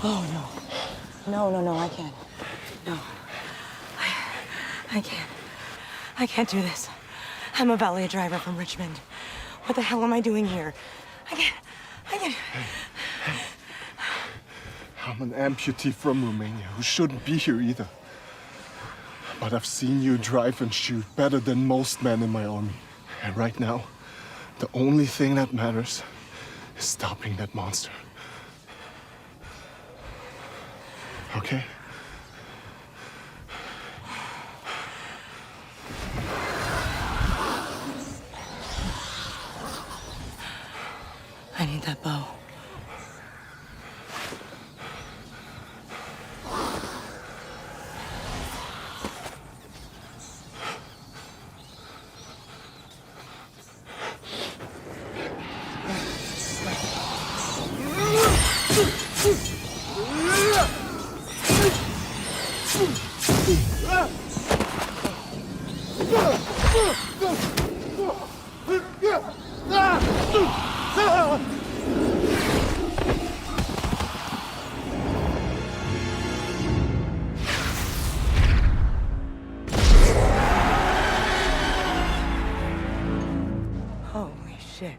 Oh, no. No, I can't. No. I can't. I can't do this. I'm a valet driver from Richmond. What the hell am I doing here? I can't. I'm an amputee from Romania who shouldn't be here either. But I've seen you drive and shoot better than most men in my army. And right now, the only thing that matters is stopping that monster. Okay? I need that bow. Holy shit.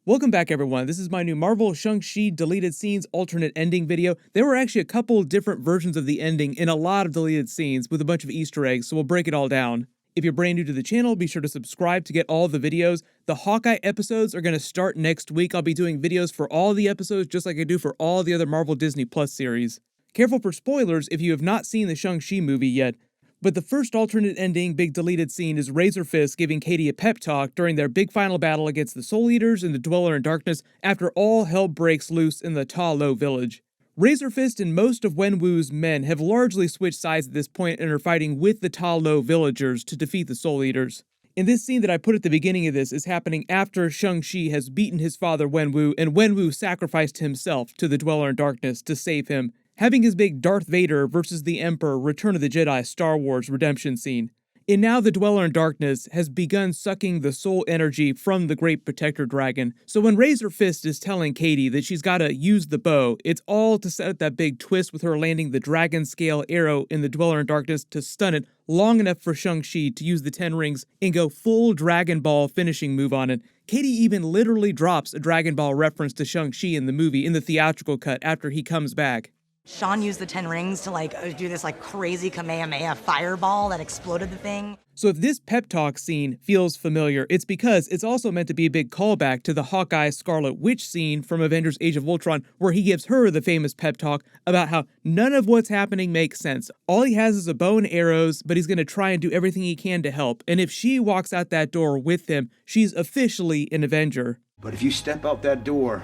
Welcome back, everyone. This is my new Marvel Shang-Chi deleted scenes alternate ending video. There were actually a couple different versions of the ending in a lot of deleted scenes with a bunch of Easter eggs, so we'll break it all down. If you're brand new to the channel, be sure to subscribe to get all the videos. The Hawkeye episodes are going to start next week. I'll be doing videos for all the episodes just like I do for all the other Marvel Disney Plus series. Careful for spoilers if you have not seen the Shang-Chi movie yet. But the first alternate ending big deleted scene is Razor Fist giving Katie a pep talk during their big final battle against the Soul Eaters and the Dweller in Darkness after all hell breaks loose in the Ta Lo village. Razor Fist and most of Wenwu's men have largely switched sides at this point and are fighting with the Ta Lo villagers to defeat the Soul Eaters. In this scene that I put at the beginning of this is happening after Shang-Chi has beaten his father Wenwu, and Wenwu sacrificed himself to the Dweller in Darkness to save him, having his big Darth Vader versus the Emperor Return of the Jedi Star Wars redemption scene. And now the Dweller in Darkness has begun sucking the soul energy from the Great Protector Dragon. So when Razor Fist is telling Katie that she's got to use the bow, it's all to set up that big twist with her landing the dragon scale arrow in the Dweller in Darkness to stun it long enough for Shang-Chi to use the 10 rings and go full Dragon Ball finishing move on it. Katie even literally drops a Dragon Ball reference to Shang-Chi in the movie, in the theatrical cut, after he comes back. Sean used the 10 rings to do this crazy Kamehameha fireball that exploded the thing. So if this pep talk scene feels familiar, it's because it's also meant to be a big callback to the Hawkeye Scarlet Witch scene from Avengers Age of Ultron, where he gives her the famous pep talk about how none of what's happening makes sense. All he has is a bow and arrows, but he's going to try and do everything he can to help. And if she walks out that door with him, she's officially an Avenger. But if you step out that door,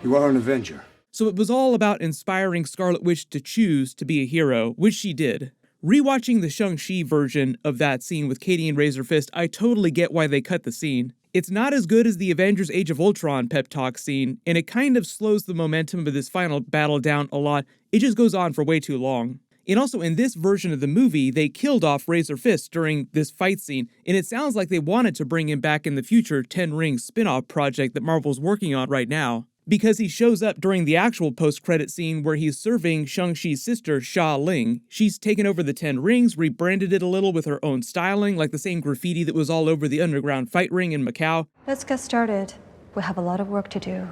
you are an Avenger. So it was all about inspiring Scarlet Witch to choose to be a hero, which she did. Rewatching the Shang-Chi version of that scene with Katie and Razor Fist, I totally get why they cut the scene. It's not as good as the Avengers Age of Ultron pep talk scene, and it kind of slows the momentum of this final battle down a lot. It just goes on for way too long. And also in this version of the movie, they killed off Razor Fist during this fight scene, and it sounds like they wanted to bring him back in the future 10 Rings spin-off project that Marvel's working on right now, because he shows up during the actual post-credit scene where he's serving Shang-Chi's sister, Xia Ling. She's taken over the 10 Rings, rebranded it a little with her own styling, like the same graffiti that was all over the underground fight ring in Macau. Let's get started. We have a lot of work to do.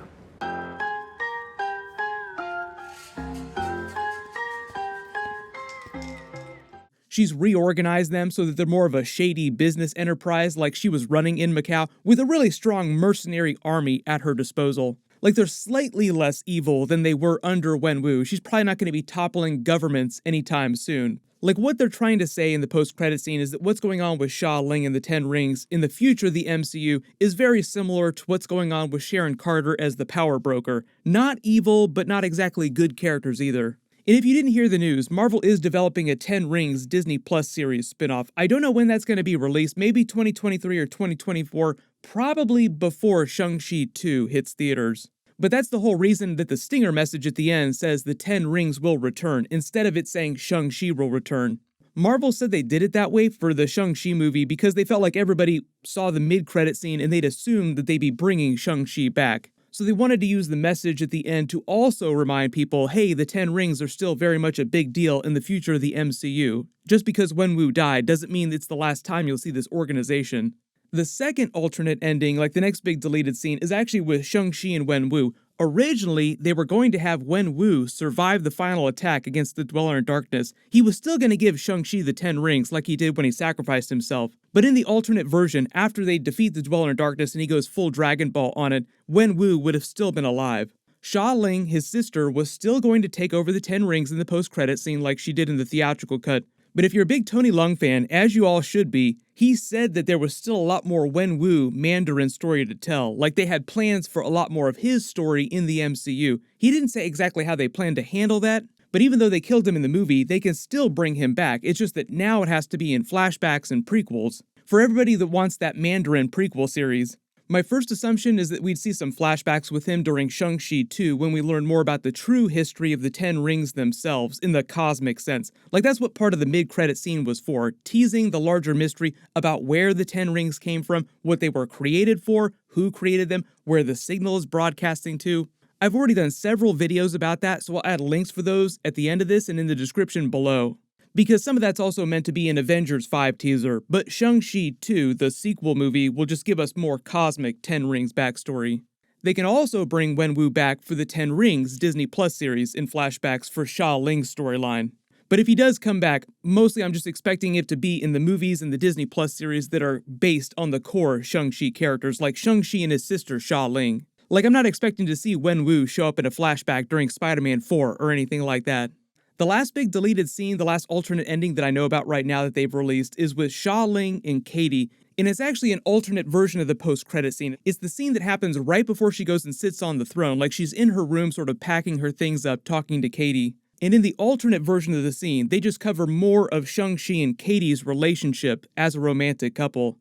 She's reorganized them so that they're more of a shady business enterprise like she was running in Macau, with a really strong mercenary army at her disposal. Like, they're slightly less evil than they were under Wenwu. She's probably not going to be toppling governments anytime soon. Like, what they're trying to say in the post-credit scene is that what's going on with Xia Ling and the 10 Rings in the future of the MCU is very similar to what's going on with Sharon Carter as the power broker. Not evil, but not exactly good characters either. And if you didn't hear the news, Marvel is developing a 10 Rings Disney Plus series spinoff. I don't know when that's going to be released, maybe 2023 or 2024, probably before Shang-Chi 2 hits theaters. But that's the whole reason that the stinger message at the end says the 10 Rings will return, instead of it saying Shang-Chi will return. Marvel said they did it that way for the Shang-Chi movie because they felt like everybody saw the mid-credit scene and they'd assumed that they'd be bringing Shang-Chi back. So they wanted to use the message at the end to also remind people, hey, the Ten Rings are still very much a big deal in the future of the MCU. Just because Wenwu died doesn't mean it's the last time you'll see this organization. The second alternate ending, like the next big deleted scene, is actually with Shang-Chi and Wenwu. Originally, they were going to have Wenwu survive the final attack against the Dweller in Darkness. He was still going to give Shang-Chi the Ten Rings like he did when he sacrificed himself. But in the alternate version, after they defeat the Dweller in Darkness and he goes full Dragon Ball on it, Wenwu would have still been alive. Xia Ling, his sister, was still going to take over the Ten Rings in the post-credit scene like she did in the theatrical cut. But if you're a big Tony Leung fan, as you all should be, he said that there was still a lot more Wenwu Mandarin story to tell, like they had plans for a lot more of his story in the MCU. He didn't say exactly how they planned to handle that, but even though they killed him in the movie, they can still bring him back. It's just that now it has to be in flashbacks and prequels. For everybody that wants that Mandarin prequel series, my first assumption is that we'd see some flashbacks with him during Shang-Chi 2 when we learn more about the true history of the Ten Rings themselves in the cosmic sense. Like that's what part of the mid-credit scene was for, teasing the larger mystery about where the Ten Rings came from, what they were created for, who created them, where the signal is broadcasting to. I've already done several videos about that, so I'll add links for those at the end of this and in the description below. Because some of that's also meant to be an Avengers 5 teaser, but Shang-Chi 2, the sequel movie, will just give us more cosmic Ten Rings backstory. They can also bring Wenwu back for the Ten Rings Disney Plus series in flashbacks for Xia Ling's storyline. But if he does come back, mostly I'm just expecting it to be in the movies and the Disney Plus series that are based on the core Shang-Chi characters, like Shang-Chi and his sister Xia Ling. Like I'm not expecting to see Wenwu show up in a flashback during Spider-Man 4 or anything like that. The last big deleted scene, the last alternate ending that I know about right now that they've released is with Xia Ling and Katie, and it's actually an alternate version of the post-credit scene. It's the scene that happens right before she goes and sits on the throne, like she's in her room sort of packing her things up, talking to Katie. And in the alternate version of the scene, they just cover more of Shang-Chi and Katie's relationship as a romantic couple.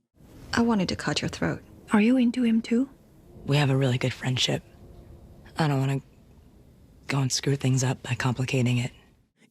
I wanted to cut your throat. Are you into him too? We have a really good friendship. I don't want to go and screw things up by complicating it.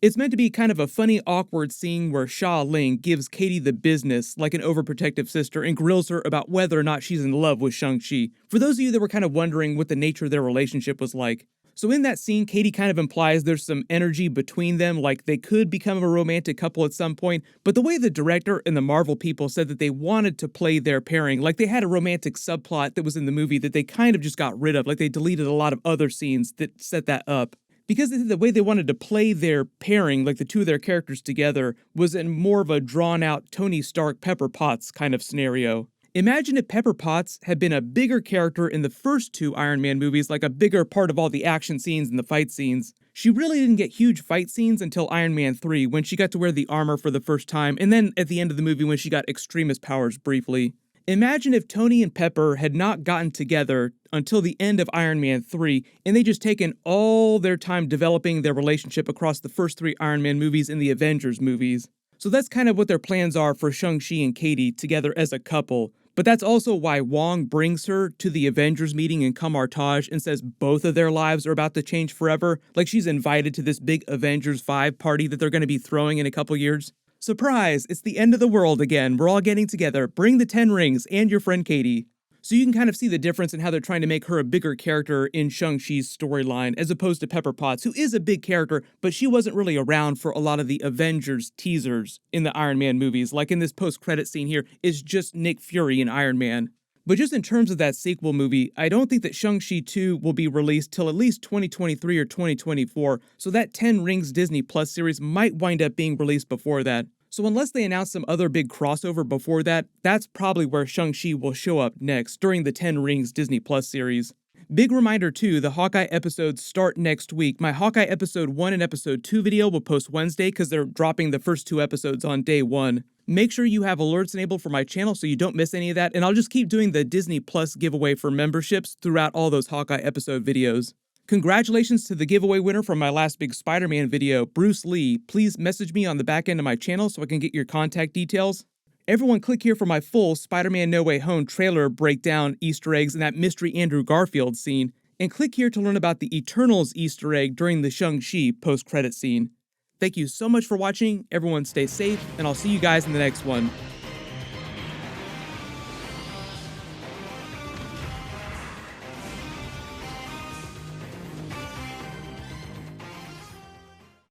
It's meant to be kind of a funny, awkward scene where Xia Ling gives Katie the business like an overprotective sister and grills her about whether or not she's in love with Shang-Chi. For those of you that were kind of wondering what the nature of their relationship was like. So in that scene, Katie kind of implies there's some energy between them, like they could become a romantic couple at some point, but the way the director and the Marvel people said that they wanted to play their pairing, like they had a romantic subplot that was in the movie that they kind of just got rid of, like they deleted a lot of other scenes that set that up. Because the way they wanted to play their pairing, like the two of their characters together, was in more of a drawn-out Tony Stark Pepper Potts kind of scenario. Imagine if Pepper Potts had been a bigger character in the first two Iron Man movies, like a bigger part of all the action scenes and the fight scenes. She really didn't get huge fight scenes until Iron Man 3, when she got to wear the armor for the first time, and then at the end of the movie when she got Extremis powers briefly. Imagine if Tony and Pepper had not gotten together until the end of Iron Man 3, and they just taken all their time developing their relationship across the first three Iron Man movies and the Avengers movies. So that's kind of what their plans are for Shang-Chi and Katie together as a couple. But that's also why Wong brings her to the Avengers meeting in Kamar-Taj and says both of their lives are about to change forever, like she's invited to this big Avengers 5 party that they're going to be throwing in a couple years. Surprise! It's the end of the world again. We're all getting together. Bring the 10 rings and your friend Katie. So you can kind of see the difference in how they're trying to make her a bigger character in Shang-Chi's storyline, as opposed to Pepper Potts, who is a big character, but she wasn't really around for a lot of the Avengers teasers in the Iron Man movies. Like in this post-credit scene here, it's just Nick Fury and Iron Man. But just in terms of that sequel movie, I don't think that Shang-Chi 2 will be released till at least 2023 or 2024, so that 10 Rings Disney Plus series might wind up being released before that. So unless they announce some other big crossover before that, that's probably where Shang-Chi will show up next, during the 10 Rings Disney Plus series. Big reminder too, the Hawkeye episodes start next week. My Hawkeye episode 1 and episode 2 video will post Wednesday because they're dropping the first 2 episodes on day 1. Make sure you have alerts enabled for my channel so you don't miss any of that, and I'll just keep doing the Disney Plus giveaway for memberships throughout all those Hawkeye episode videos. Congratulations to the giveaway winner from my last big Spider-Man video, Bruce Lee. Please message me on the back end of my channel so I can get your contact details. Everyone click here for my full Spider-Man No Way Home trailer breakdown, Easter eggs, and that mystery Andrew Garfield scene. And click here to learn about the Eternals Easter egg during the Shang-Chi post-credit scene. Thank you so much for watching, everyone stay safe, and I'll see you guys in the next one.